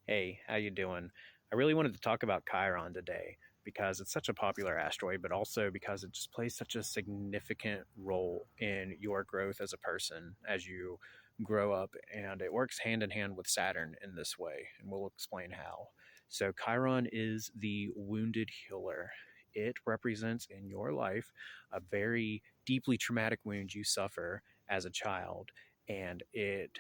Hey, how you doing? I really wanted to talk about Chiron today because it's such a popular asteroid, but also because it just plays such a significant role in your growth as a person as you grow up, and it works hand in hand with Saturn in this way, and we'll explain how. So Chiron is the wounded healer. It represents in your life a very deeply traumatic wound you suffer as a child, and it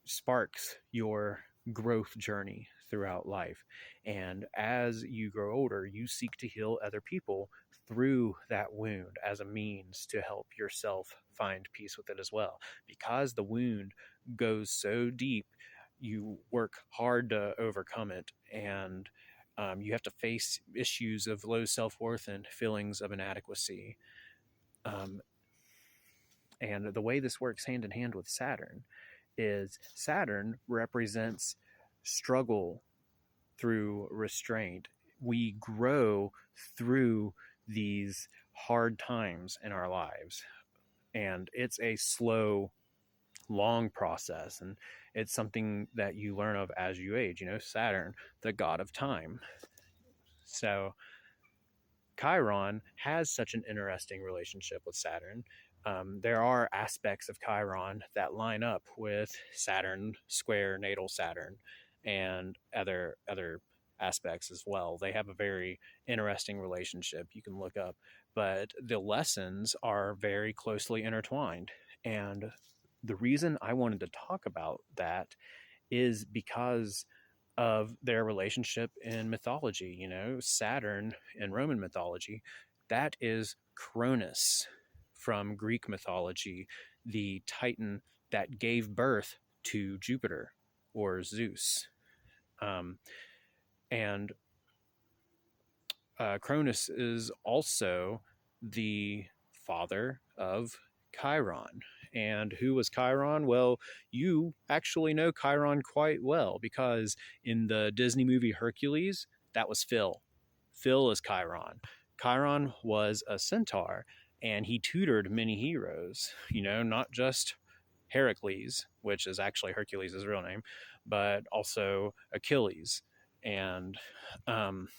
sparks your growth journey throughout life. And as you grow older, you seek to heal other people through that wound as a means to help yourself find peace with it as well. Because the wound goes so deep, you work hard to overcome it. And you have to face issues of low self worth and feelings of inadequacy. Um, and the way this works hand in hand with Saturn is Saturn represents struggle through restraint. We grow through these hard times in our lives, and it's a slow, long process, and it's something that you learn of as you age. Saturn, the god of time. So Chiron has such an interesting relationship with Saturn. There are aspects of Chiron that line up with Saturn square natal Saturn and other aspects as well. They have a very interesting relationship you can look up, but the lessons are very closely intertwined. And the reason I wanted to talk about that is because of their relationship in mythology. Saturn in Roman mythology, that is Cronus from Greek mythology, the Titan that gave birth to Jupiter or Zeus. Um, and Cronus is also the father of Chiron. And who was Chiron? Well, you actually know Chiron quite well because in the Disney movie Hercules, that was Phil. Phil is Chiron. Chiron was a centaur and he tutored many heroes, not just Heracles, which is actually Hercules' real name, but also Achilles. And um,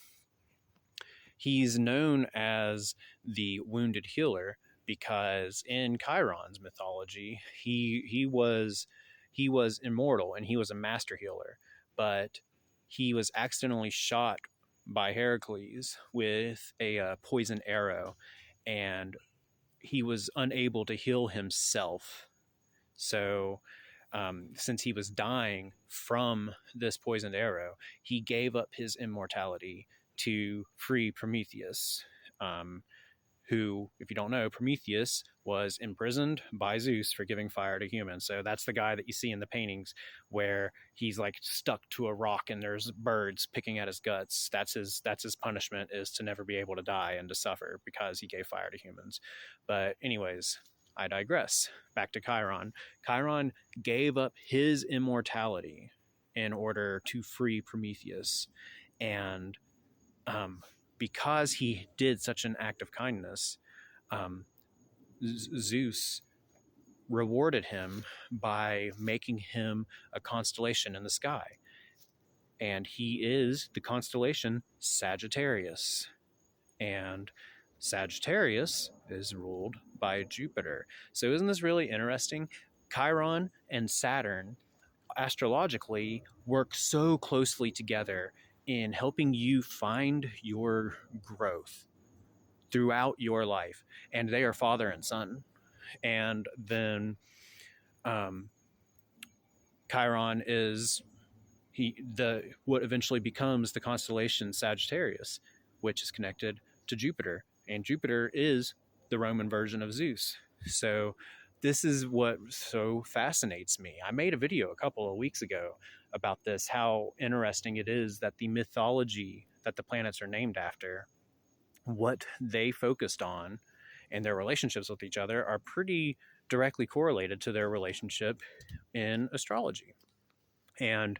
he's known as the wounded healer because in Chiron's mythology, he was immortal and he was a master healer, but he was accidentally shot by Heracles with a poison arrow, and he was unable to heal himself. So, since he was dying from this poisoned arrow, he gave up his immortality to free Prometheus, who, if you don't know, Prometheus was imprisoned by Zeus for giving fire to humans. So that's the guy that you see in the paintings where he's like stuck to a rock and there's birds picking at his guts. That's his punishment, is to never be able to die and to suffer because he gave fire to humans. But anyways, I digress. Back to Chiron. Chiron gave up his immortality in order to free Prometheus. And because he did such an act of kindness, um, Zeus rewarded him by making him a constellation in the sky. And he is the constellation Sagittarius. And Sagittarius is ruled by Jupiter. So isn't this really interesting? Chiron and Saturn astrologically work so closely together in helping you find your growth throughout your life, and they are father and son. And then um, Chiron is what eventually becomes the constellation Sagittarius, which is connected to Jupiter, and Jupiter is the Roman version of Zeus. So this is what so fascinates me. I made a video a couple of weeks ago about this, how interesting it is that the mythology that the planets are named after, what they focused on and their relationships with each other, are pretty directly correlated to their relationship in astrology. And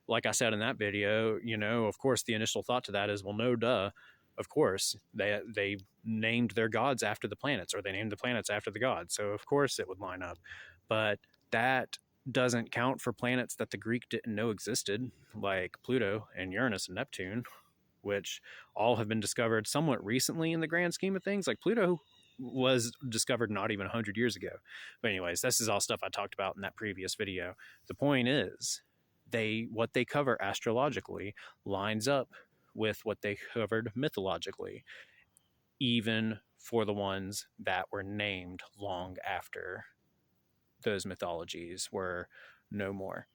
like I said in that video, of course, the initial thought to that is, well, no, duh. Of course, they named their gods after the planets, or they named the planets after the gods. So of course it would line up. But that doesn't count for planets that the Greek didn't know existed, like Pluto and Uranus and Neptune, which all have been discovered somewhat recently in the grand scheme of things. Like Pluto was discovered not even 100 years ago. But anyways, this is all stuff I talked about in that previous video. The point is, what they cover astrologically lines up with what they covered mythologically, even for the ones that were named long after those mythologies were no more.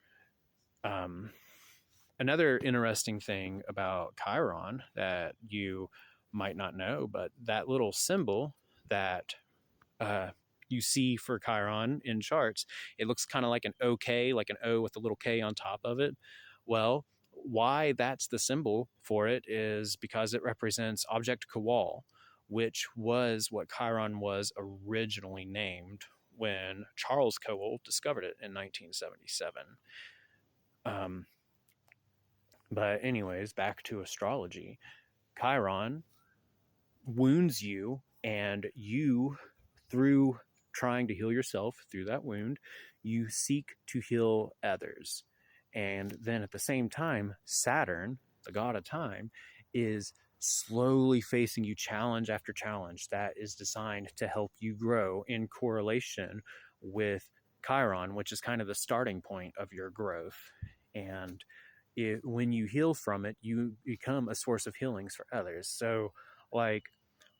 Another interesting thing about Chiron that you might not know, but that little symbol that you see for Chiron in charts, it looks kind of like an OK, like an O with a little K on top of it. Well, why that's the symbol for it is because it represents object Kowal, which was what Chiron was originally named when Charles Kowal discovered it in 1977. But anyways, back to astrology. Chiron wounds you, and you, through trying to heal yourself through that wound, you seek to heal others. And then at the same time, Saturn, the god of time, is slowly facing you challenge after challenge that is designed to help you grow in correlation with Chiron, which is kind of the starting point of your growth. And when you heal from it, you become a source of healings for others. So, like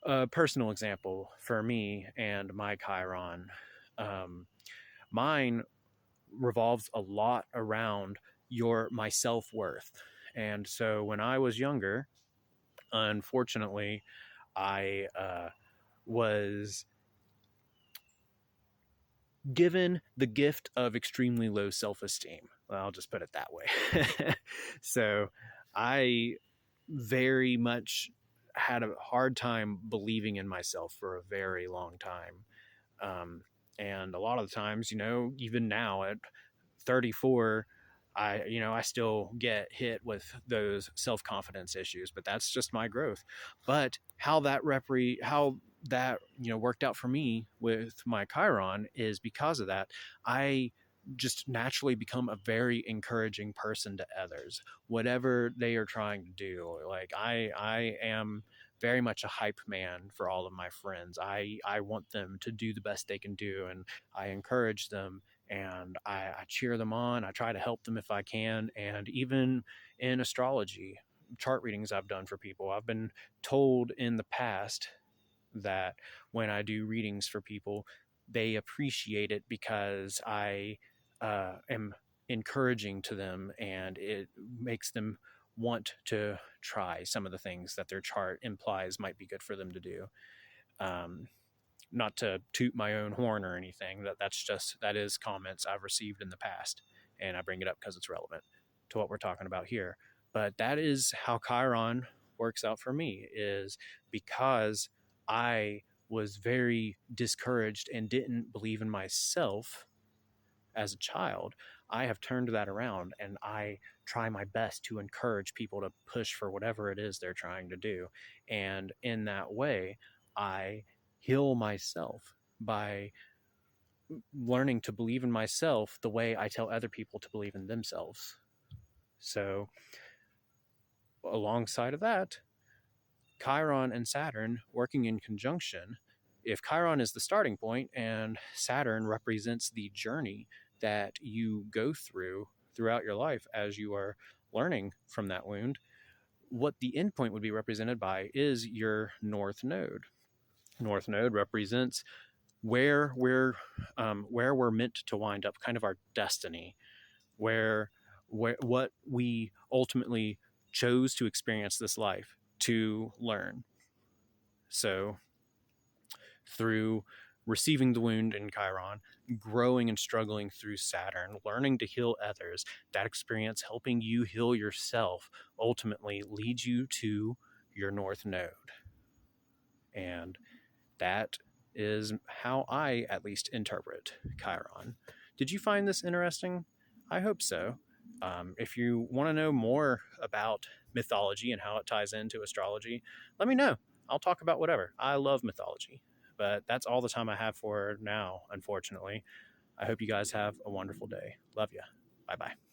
a personal example for me and my Chiron, mine revolves a lot around my self-worth. And so when I was younger, unfortunately, I was given the gift of extremely low self-esteem. Well, I'll just put it that way. So I very much had a hard time believing in myself for a very long time. And a lot of the times, even now at 34, I still get hit with those self-confidence issues, but that's just my growth. But how that worked out for me with my Chiron is because of that. I just naturally become a very encouraging person to others, whatever they are trying to do. Like I am very much a hype man for all of my friends. I want them to do the best they can do, and I encourage them, and I cheer them on. I try to help them if I can. And even in astrology, chart readings I've done for people, I've been told in the past that when I do readings for people, they appreciate it because I am encouraging to them, and it makes them want to try some of the things that their chart implies might be good for them to do. Not to toot my own horn or anything, that is comments I've received in the past, and I bring it up because it's relevant to what we're talking about here. But that is how Chiron works out for me, is because I was very discouraged and didn't believe in myself as a child. I have turned that around, and I try my best to encourage people to push for whatever it is they're trying to do. And in that way, I heal myself by learning to believe in myself the way I tell other people to believe in themselves. So, alongside of that, Chiron and Saturn working in conjunction, if Chiron is the starting point and Saturn represents the journey that you go throughout your life as you are learning from that wound, what the endpoint would be represented by is your North Node. North Node represents where we're meant to wind up, kind of our destiny, where what we ultimately chose to experience this life to learn. So through receiving the wound in Chiron, growing and struggling through Saturn, learning to heal others, that experience helping you heal yourself ultimately leads you to your North Node. And that is how I at least interpret Chiron. Did you find this interesting? I hope so. If you want to know more about mythology and how it ties into astrology, let me know. I'll talk about whatever. I love mythology, but that's all the time I have for now, unfortunately. I hope you guys have a wonderful day. Love you. Bye bye.